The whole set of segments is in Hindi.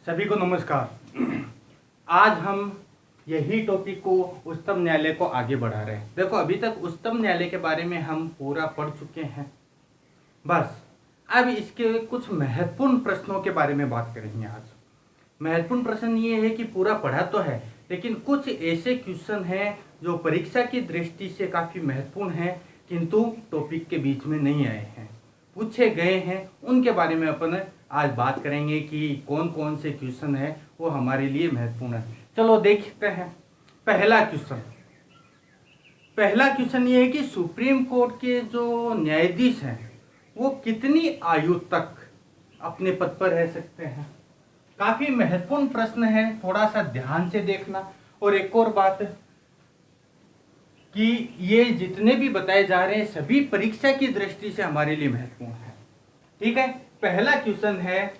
सभी को नमस्कार। आज हम यही टॉपिक को उच्चतम न्यायालय को आगे बढ़ा रहे हैं। देखो, अभी तक उच्चतम न्यायालय के बारे में हम पूरा पढ़ चुके हैं। बस अब इसके कुछ महत्वपूर्ण प्रश्नों के बारे में बात करेंगे आज। महत्वपूर्ण प्रश्न ये है कि पूरा पढ़ा तो है, लेकिन कुछ ऐसे क्वेश्चन हैं जो परीक्षा की दृष्टि से काफ़ी महत्वपूर्ण हैं, किंतु टॉपिक के बीच में नहीं आए हैं, पूछे गए हैं। उनके बारे में अपन आज बात करेंगे कि कौन कौन से क्वेश्चन है वो हमारे लिए महत्वपूर्ण है। चलो देखते हैं। पहला क्वेश्चन ये है कि सुप्रीम कोर्ट के जो न्यायाधीश हैं वो कितनी आयु तक अपने पद पर रह सकते हैं। काफी महत्वपूर्ण प्रश्न है, थोड़ा सा ध्यान से देखना। और एक और बात कि ये जितने भी बताए जा रहे हैं सभी परीक्षा की दृष्टि से हमारे लिए महत्वपूर्ण है। ठीक है, पहला क्वेश्चन है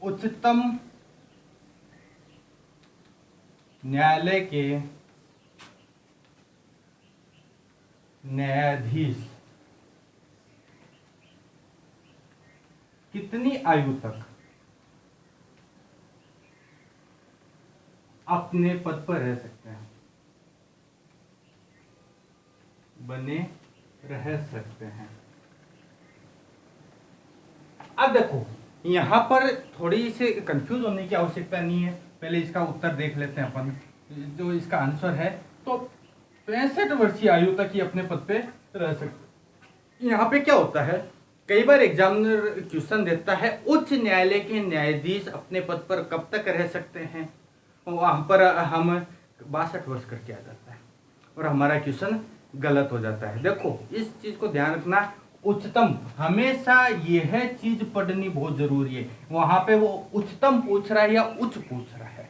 उच्चतम न्यायालय के न्यायाधीश कितनी आयु तक अपने पद पर रह सकते हैं, बने रह सकते हैं। अब देखो, यहां पर थोड़ी से कंफ्यूज होने की आवश्यकता नहीं है। पहले इसका उत्तर देख लेते हैं अपन। जो इसका आंसर है तो 65 वर्षीय आयु तक ही अपने पद पे रह सकते। यहाँ पे क्या होता है, कई बार एग्जामिनर क्वेश्चन देता है उच्च न्यायालय के न्यायाधीश अपने पद पर कब तक रह सकते हैं। वहां पर हम 62 वर्ष करके आ जाता है और हमारा क्वेश्चन गलत हो जाता है। देखो, इस चीज को ध्यान रखना। उच्चतम, हमेशा यह चीज पढ़नी बहुत जरूरी है। वहां पे वो उच्चतम पूछ रहा है या उच्च पूछ रहा है।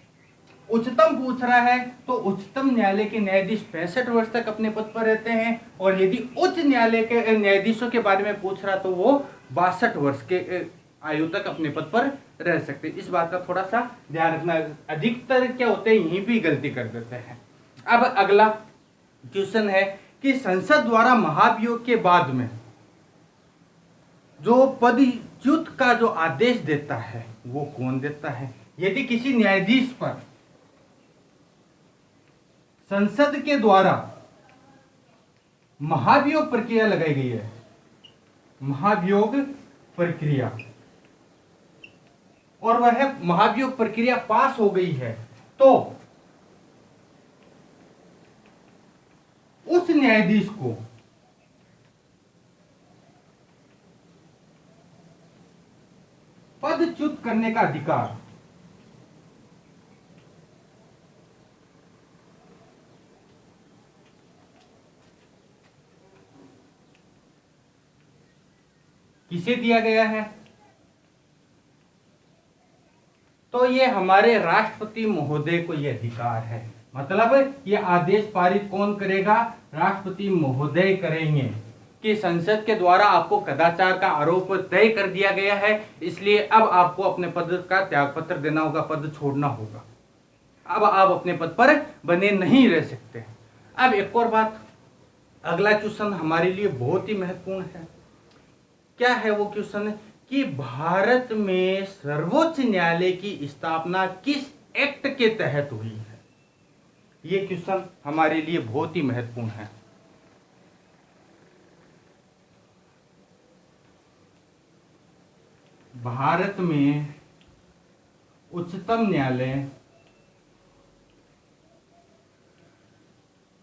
उच्चतम पूछ रहा है तो उच्चतम न्यायालय के न्यायाधीश 65 वर्ष तक अपने पद पर रहते हैं, और यदि उच्च न्यायालय के न्यायाधीशों के बारे में पूछ रहा तो वो 62 वर्ष के आयु तक अपने पद पर रह सकते। इस बात का थोड़ा सा ध्यान रखना। अधिकतर क्या होते हैं, यहीं भी गलती कर देते हैं। अब अगला क्वेश्चन है कि संसद द्वारा महाभियोग के बाद में जो पदच्युत का जो आदेश देता है वो कौन देता है। यदि किसी न्यायाधीश पर संसद के द्वारा महाभियोग प्रक्रिया लगाई गई है, महाभियोग प्रक्रिया, और वह महाभियोग प्रक्रिया पास हो गई है, तो उस न्यायाधीश को पदच्युत करने का अधिकार किसे दिया गया है। तो ये हमारे राष्ट्रपति महोदय को ये अधिकार है। मतलब ये आदेश पारित कौन करेगा, राष्ट्रपति महोदय करेंगे कि संसद के द्वारा आपको कदाचार का आरोप तय कर दिया गया है, इसलिए अब आपको अपने पद का त्यागपत्र देना होगा, पद छोड़ना होगा। अब आप अपने पद पर बने नहीं रह सकते। अब एक और बात, अगला क्वेश्चन हमारे लिए बहुत ही महत्वपूर्ण है। क्या है वो क्वेश्चन कि भारत में सर्वोच्च न्यायालय की स्थापना किस एक्ट के तहत हुई है। ये क्वेश्चन हमारे लिए बहुत ही महत्वपूर्ण है। भारत में उच्चतम न्यायालय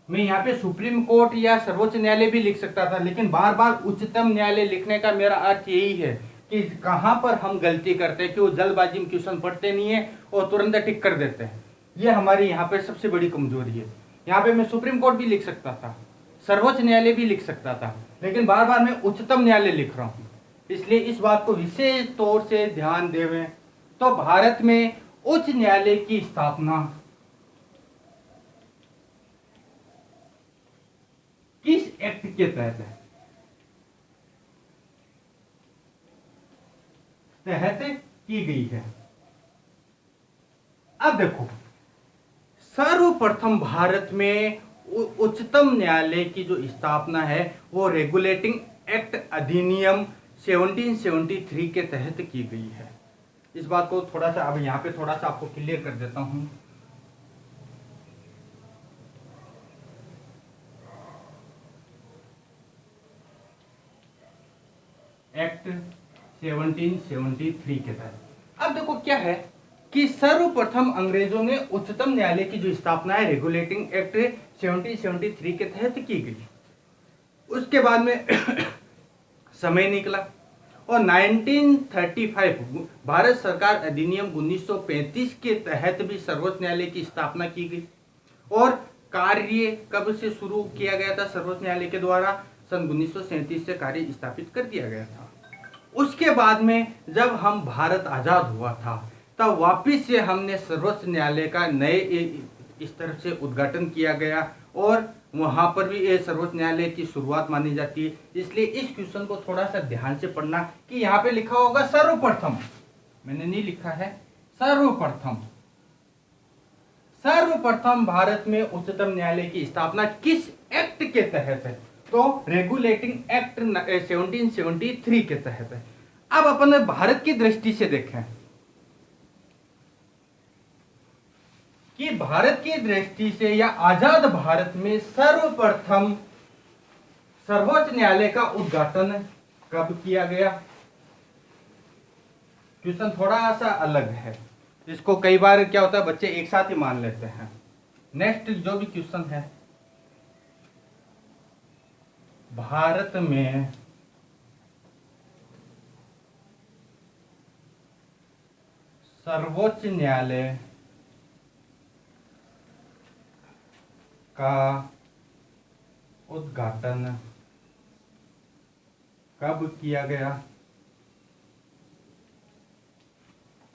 मैं यहाँ पे सुप्रीम कोर्ट या सर्वोच्च न्यायालय भी लिख सकता था, लेकिन बार बार उच्चतम न्यायालय लिखने का मेरा अर्थ यही है कि कहां पर हम गलती करते हैं कि वो जल्दबाजी में क्वेश्चन पढ़ते नहीं है और तुरंत टिक कर देते हैं। ये हमारी यहाँ पे सबसे बड़ी कमजोरी है। यहाँ पे मैं सुप्रीम कोर्ट भी लिख सकता था, सर्वोच्च न्यायालय भी लिख सकता था, लेकिन बार बार मैं उच्चतम न्यायालय लिख रहा हूँ। इसलिए इस बात को विशेष तौर से ध्यान देवें। तो भारत में उच्च न्यायालय की स्थापना किस एक्ट के तहत की गई है। अब देखो, सर्वप्रथम भारत में उच्चतम न्यायालय की जो स्थापना है वो रेगुलेटिंग एक्ट अधिनियम 1773 के तहत की गई है। इस बात को थोड़ा सा अब यहाँ पे थोड़ा सा आपको क्लियर कर देता हूँ। एक्ट 1773 के तहत अब देखो क्या है कि सर्वप्रथम अंग्रेजों ने उच्चतम न्यायालय की जो स्थापना है रेगुलेटिंग एक्ट 1773 के तहत की गई। उसके बाद में समय निकला और 1935 भारत सरकार अधिनियम 1935 के तहत भी सर्वोच्च न्यायालय की स्थापना की गई। और कार्य कब से शुरू किया गया था? सर्वोच्च न्यायालय के द्वारा सन 1937 से कार्य स्थापित कर दिया गया था। उसके बाद में जब हम भारत आजाद हुआ था तब वापिस से हमने सर्वोच्च न्यायालय का नए इस तरह से उद्घाटन किया गया और वहां पर भी ये सर्वोच्च न्यायालय की शुरुआत मानी जाती है। इसलिए इस क्वेश्चन को थोड़ा सा ध्यान से पढ़ना कि यहाँ पे लिखा होगा सर्वप्रथम, मैंने नहीं लिखा है सर्वप्रथम। सर्वप्रथम भारत में उच्चतम न्यायालय की स्थापना किस एक्ट के तहत है? तो रेगुलेटिंग एक्ट 1773 के तहत है। अब अपन भारत की दृष्टि से देखें कि भारत की दृष्टि से या आजाद भारत में सर्वप्रथम सर्वोच्च न्यायालय का उद्घाटन कब किया गया? क्वेश्चन थोड़ा सा अलग है, इसको कई बार क्या होता है बच्चे एक साथ ही मान लेते हैं। नेक्स्ट जो भी क्वेश्चन है, भारत में सर्वोच्च न्यायालय का उद्घाटन कब किया गया?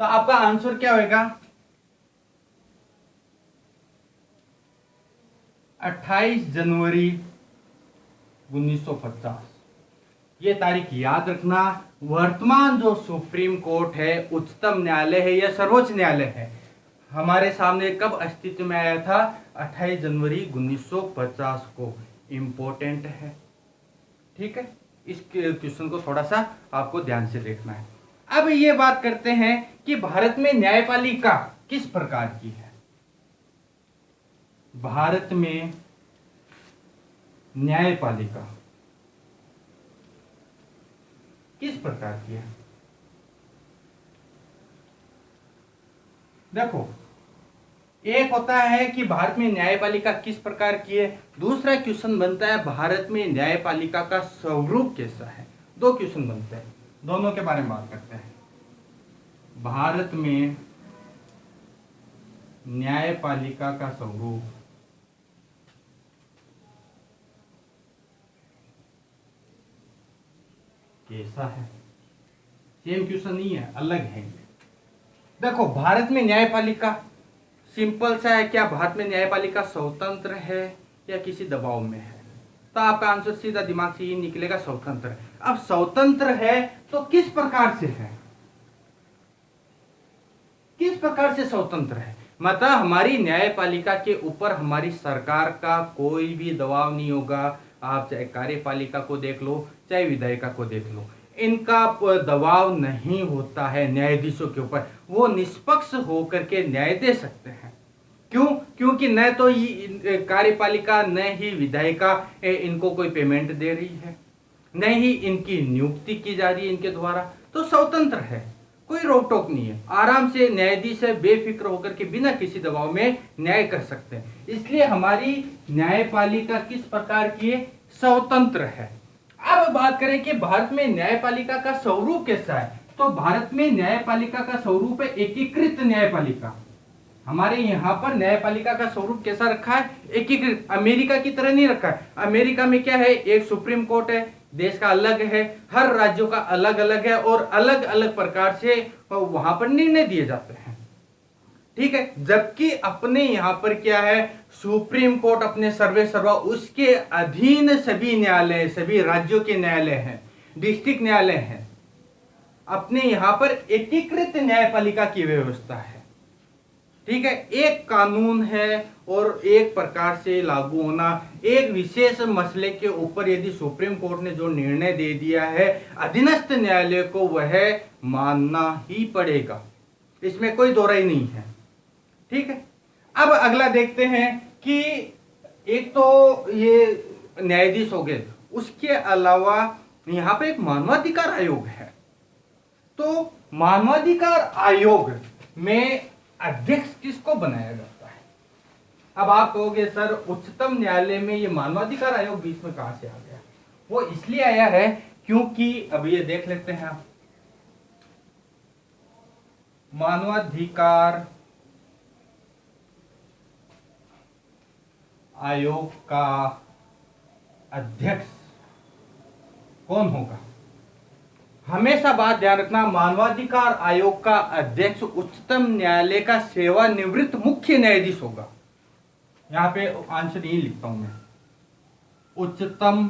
तो आपका आंसर क्या होगा? 28 जनवरी 1950। ये तारीख याद रखना। वर्तमान जो सुप्रीम कोर्ट है, उच्चतम न्यायालय है या सर्वोच्च न्यायालय है, हमारे सामने कब अस्तित्व में आया था? 28 जनवरी 1950 को। इंपॉर्टेंट है, ठीक है। इस क्वेश्चन को थोड़ा सा आपको ध्यान से देखना है। अब ये बात करते हैं कि भारत में न्यायपालिका किस प्रकार की है। भारत में न्यायपालिका किस प्रकार की है? देखो, एक होता है कि भारत में न्यायपालिका किस प्रकार की है, दूसरा क्वेश्चन बनता है भारत में न्यायपालिका का स्वरूप कैसा है। दो क्वेश्चन बनते हैं, दोनों के बारे में बात करते हैं। भारत में न्यायपालिका का स्वरूप कैसा है? सेम क्वेश्चन नहीं है, अलग है। देखो, भारत में न्यायपालिका सिंपल सा है। क्या भारत में न्यायपालिका स्वतंत्र है या किसी दबाव में है? तो आपका आंसर सीधा दिमाग से ये निकलेगा, स्वतंत्र है। अब स्वतंत्र है तो किस प्रकार से है? किस प्रकार से स्वतंत्र है? मतलब हमारी न्यायपालिका के ऊपर हमारी सरकार का कोई भी दबाव नहीं होगा। आप चाहे कार्यपालिका को देख लो, चाहे विधायिका को देख लो, इनका दबाव नहीं होता है न्यायाधीशों के ऊपर। वो निष्पक्ष होकर के न्याय दे सकते हैं। क्यों? क्योंकि न तो कार्यपालिका न ही विधायिका इनको कोई पेमेंट दे रही है, न ही इनकी नियुक्ति की जा रही है इनके द्वारा। तो स्वतंत्र है, कोई रोक टोक नहीं है। आराम से न्यायाधीश बेफिक्र होकर के बिना किसी दबाव में न्याय कर सकते हैं। इसलिए हमारी न्यायपालिका किस प्रकार की है? स्वतंत्र है। अब बात करें कि भारत में न्यायपालिका का स्वरूप कैसा है, तो भारत में न्यायपालिका का स्वरूप है एकीकृत न्यायपालिका। हमारे यहाँ पर न्यायपालिका का स्वरूप कैसा रखा है? एकीकृत। अमेरिका की तरह नहीं रखा है। अमेरिका में क्या है? एक सुप्रीम कोर्ट है, देश का अलग है, हर राज्यों का अलग अलग है और अलग अलग प्रकार से वहां पर निर्णय दिए जाते हैं, ठीक है। जबकि अपने यहाँ पर क्या है? सुप्रीम कोर्ट अपने सर्वे सर्वा, उसके अधीन सभी न्यायालय, सभी राज्यों के न्यायालय हैं, डिस्ट्रिक्ट न्यायालय हैं। अपने यहाँ पर एकीकृत न्यायपालिका की व्यवस्था है, ठीक है। एक कानून है और एक प्रकार से लागू होना। एक विशेष मसले के ऊपर यदि सुप्रीम कोर्ट ने जो निर्णय दे दिया है, अधीनस्थ न्यायालय को वह मानना ही पड़ेगा। इसमें कोई दो राय नहीं है। ठीक है, अब अगला देखते हैं कि एक तो ये न्यायाधीश हो गए, उसके अलावा यहाँ पे एक मानवाधिकार आयोग है। तो मानवाधिकार आयोग में अध्यक्ष किसको बनाया जाता है? अब आप कहोगे सर उच्चतम न्यायालय में ये मानवाधिकार आयोग बीच में कहां से आ गया? वो इसलिए आया है क्योंकि अब ये देख लेते हैं आप, मानवाधिकार आयोग का अध्यक्ष कौन होगा? हमेशा बात ध्यान रखना, मानवाधिकार आयोग का अध्यक्ष उच्चतम न्यायालय का सेवानिवृत्त मुख्य न्यायाधीश होगा। यहां पे आंसर यही लिखता हूं मैं, उच्चतम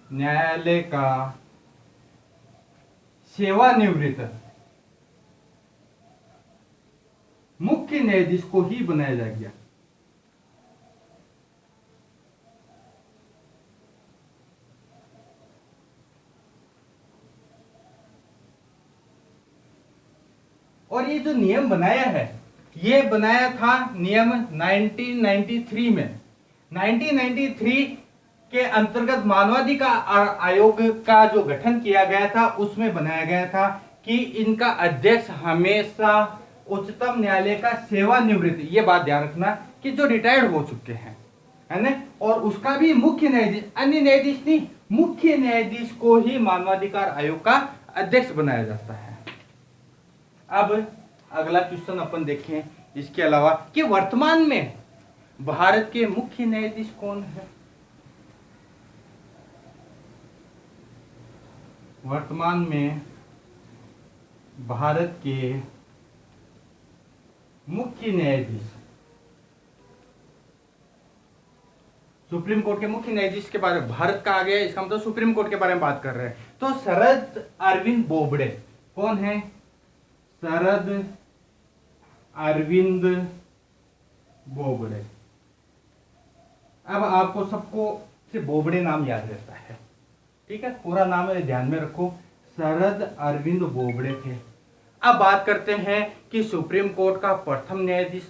न्यायालय का सेवानिवृत्त मुख्य न्यायाधीश को ही बनाया जाएगा। और ये जो नियम बनाया है, ये बनाया था नियम 1993 में। 1993 के अंतर्गत मानवाधिकार आयोग का जो गठन किया गया था, उसमें बनाया गया था कि इनका अध्यक्ष हमेशा उच्चतम न्यायालय का सेवानिवृत्त, ये बात ध्यान रखना कि जो रिटायर्ड हो चुके हैं, है ना, और उसका भी मुख्य न्यायाधीश, अन्य न्यायाधीश नहीं, मुख्य न्यायाधीश को ही मानवाधिकार आयोग का अध्यक्ष बनाया जाता है। अब अगला क्वेश्चन अपन देखें इसके अलावा कि वर्तमान में भारत के मुख्य न्यायाधीश कौन है? वर्तमान में भारत के मुख्य न्यायाधीश, सुप्रीम कोर्ट के मुख्य न्यायाधीश के बारे में, भारत का आ गया, इसका मतलब सुप्रीम कोर्ट के बारे में बात कर रहे हैं। तो शरद अरविंद बोबड़े कौन है? शरद अरविंद बोबड़े। अब आपको सबको से बोबड़े नाम याद रहता है, ठीक है, पूरा नाम ध्यान में रखो, शरद अरविंद बोबड़े थे। अब बात करते हैं कि सुप्रीम कोर्ट का प्रथम न्यायाधीश,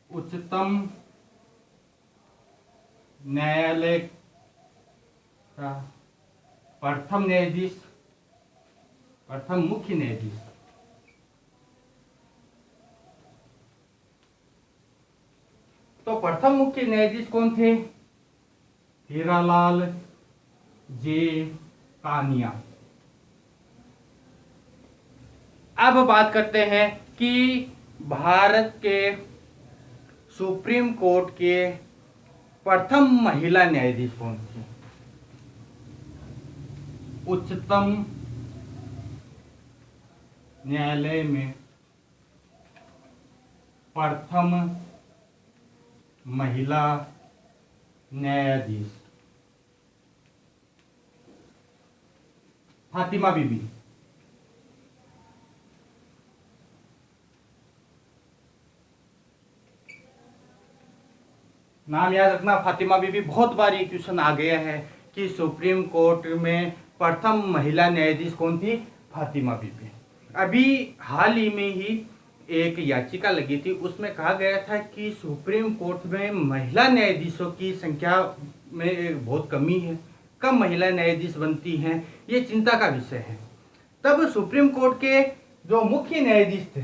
उच्चतम न्यायालय का प्रथम न्यायाधीश, प्रथम मुख्य न्यायाधीश, तो प्रथम मुख्य न्यायाधीश कौन थे? हीरालाल जे कानिया। अब बात करते हैं कि भारत के सुप्रीम कोर्ट के प्रथम महिला न्यायाधीश कौन थी? उच्चतम न्यायालय में प्रथम महिला न्यायाधीश फातिमा बीबी। नाम याद रखना, फातिमा बीबी। बहुत बार ये क्वेश्चन आ गया है कि सुप्रीम कोर्ट में प्रथम महिला न्यायाधीश कौन थी? फातिमा बीबी। अभी हाल ही में ही एक याचिका लगी थी, उसमें कहा गया था कि सुप्रीम कोर्ट में महिला न्यायाधीशों की संख्या में बहुत कमी है, कम महिला न्यायाधीश बनती हैं, ये चिंता का विषय है। तब सुप्रीम कोर्ट के जो मुख्य न्यायाधीश थे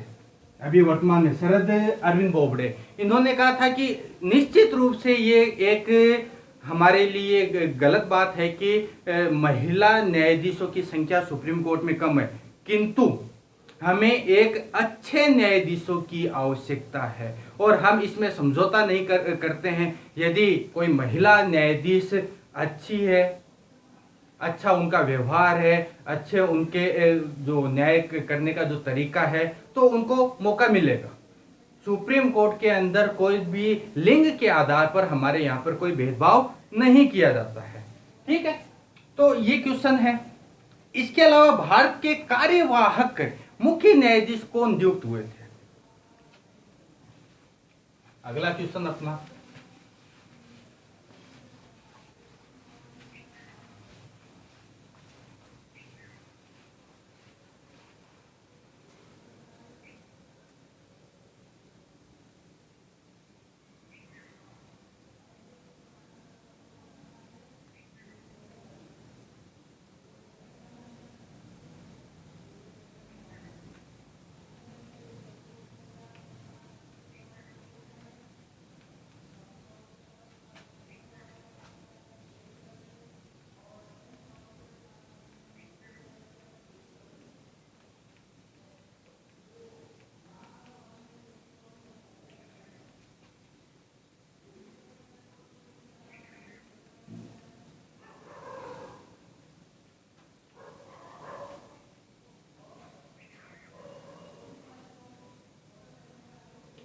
अभी वर्तमान में, शरद अरविंद बोबड़े, इन्होंने कहा था कि निश्चित रूप से ये एक हमारे लिए गलत बात है कि महिला न्यायाधीशों की संख्या सुप्रीम कोर्ट में कम है, किंतु हमें एक अच्छे न्यायाधीशों की आवश्यकता है और हम इसमें समझौता नहीं करते हैं। यदि कोई महिला न्यायाधीश अच्छी है, अच्छा उनका व्यवहार है, अच्छे उनके जो न्याय करने का जो तरीका है, तो उनको मौका मिलेगा। सुप्रीम कोर्ट के अंदर कोई भी लिंग के आधार पर हमारे यहाँ पर कोई भेदभाव नहीं किया जाता है, ठीक है। तो ये क्वेश्चन है। इसके अलावा भारत के कार्यवाहक मुख्य न्यायाधीश कौन नियुक्त हुए थे? अगला क्वेश्चन अपना,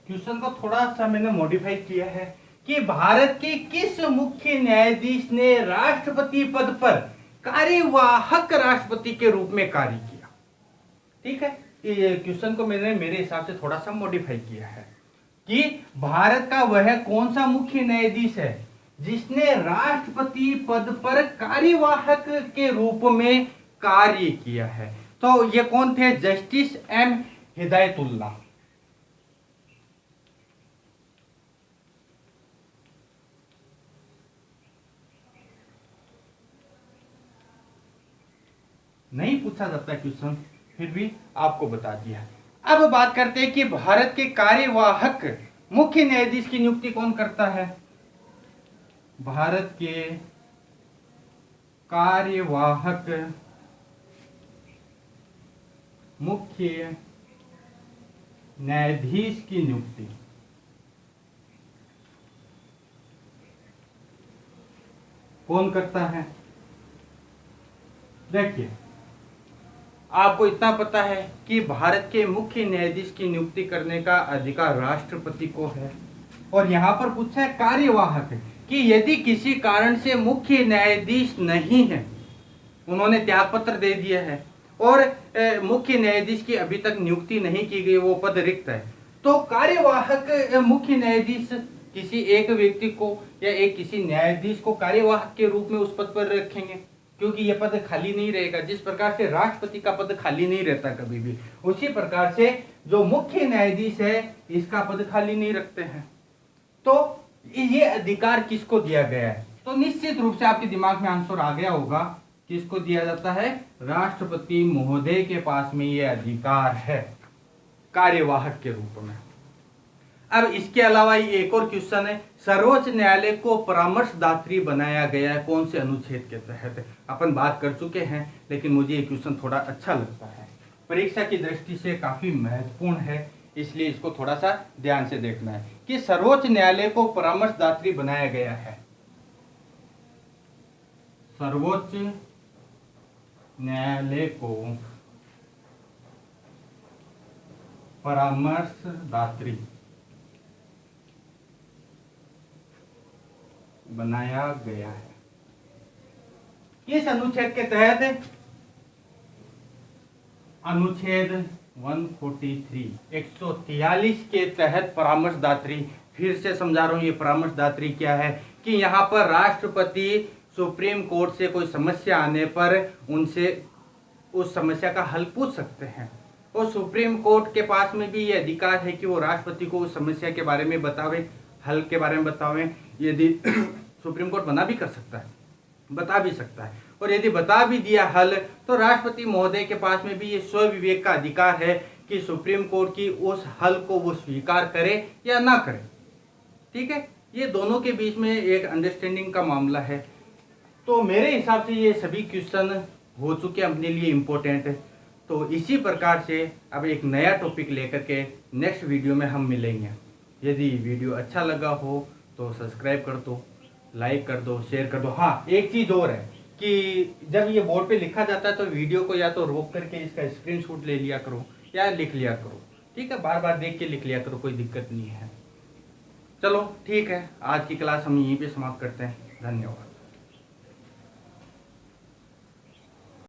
क्वेश्चन को थोड़ा सा मैंने मॉडिफाई किया है कि भारत के किस मुख्य न्यायाधीश ने राष्ट्रपति पद पर कार्यवाहक राष्ट्रपति के रूप में कार्य किया। ठीक है, ये क्वेश्चन को मैंने मेरे हिसाब से थोड़ा सा मॉडिफाई किया है कि भारत का वह कौन सा मुख्य न्यायाधीश है जिसने राष्ट्रपति पद पर कार्यवाहक के रूप में कार्य किया है। तो ये कौन थे? Justice M Hidayatullah. नहीं पूछा जाता क्वेश्चन, फिर भी आपको बता दिया। अब बात करते हैं कि भारत के कार्यवाहक मुख्य न्यायाधीश की नियुक्ति कौन करता है। भारत के कार्यवाहक मुख्य न्यायाधीश की नियुक्ति कौन करता है? देखिए, आपको इतना पता है कि भारत के मुख्य न्यायाधीश की नियुक्ति करने का अधिकार राष्ट्रपति को है। और यहाँ पर पूछा है कार्यवाहक कि यदि किसी कारण से मुख्य न्यायाधीश नहीं है, उन्होंने त्यागपत्र दे दिया है और मुख्य न्यायाधीश की अभी तक नियुक्ति नहीं की गई, वो पद रिक्त है, तो कार्यवाहक मुख्य न्यायाधीश किसी एक व्यक्ति को या एक किसी न्यायाधीश को कार्यवाहक के रूप में उस पद पर रखेंगे, क्योंकि यह पद खाली नहीं रहेगा। जिस प्रकार से राष्ट्रपति का पद खाली नहीं रहता कभी भी, उसी प्रकार से जो मुख्य न्यायाधीश है इसका पद खाली नहीं रखते हैं। तो ये अधिकार किसको दिया गया है? तो निश्चित रूप से आपके दिमाग में आंसर आ गया होगा, किसको दिया जाता है? राष्ट्रपति महोदय के पास में ये अधिकार है कार्यवाहक के रूप में। अब इसके अलावा एक और क्वेश्चन है, सर्वोच्च न्यायालय को परामर्शदात्री बनाया गया है कौन से अनुच्छेद के तहत? अपन बात कर चुके हैं, लेकिन मुझे ये क्वेश्चन थोड़ा अच्छा लगता है, परीक्षा की दृष्टि से काफी महत्वपूर्ण है, इसलिए इसको थोड़ा सा ध्यान से देखना है कि सर्वोच्च न्यायालय को परामर्शदात्री बनाया गया है। सर्वोच्च न्यायालय को परामर्शदात्री बनाया गया है किस अनुच्छेद के तहत? अनुच्छेद 143 के तहत परामर्शदात्री। फिर से समझा रहा हूं, ये परामर्शदात्री क्या है कि यहाँ पर राष्ट्रपति सुप्रीम कोर्ट से कोई समस्या आने पर उनसे उस समस्या का हल पूछ सकते हैं, और सुप्रीम कोर्ट के पास में भी ये अधिकार है कि वो राष्ट्रपति को उस समस्या के बारे में बतावे, हल के बारे में बतावे। यदि सुप्रीम कोर्ट मना भी कर सकता है, बता भी सकता है, और यदि बता भी दिया हल, तो राष्ट्रपति महोदय के पास में भी ये स्वविवेक का अधिकार है कि सुप्रीम कोर्ट की उस हल को वो स्वीकार करे या ना करे। ठीक है, ये दोनों के बीच में एक अंडरस्टैंडिंग का मामला है। तो मेरे हिसाब से ये सभी क्वेश्चन हो चुके अपने लिए इम्पोर्टेंट है। तो इसी प्रकार से अब एक नया टॉपिक लेकर के नेक्स्ट वीडियो में हम मिलेंगे। यदि वीडियो अच्छा लगा हो तो सब्सक्राइब कर दो, लाइक कर दो, शेयर कर दो। हाँ, एक चीज़ और है कि जब ये बोर्ड पे लिखा जाता है तो वीडियो को या तो रोक करके इसका स्क्रीनशॉट ले लिया करो या लिख लिया करो। ठीक है, बार बार देख के लिख लिया करो, कोई दिक्कत नहीं है। चलो ठीक है, आज की क्लास हम यहीं पे समाप्त करते हैं। धन्यवाद।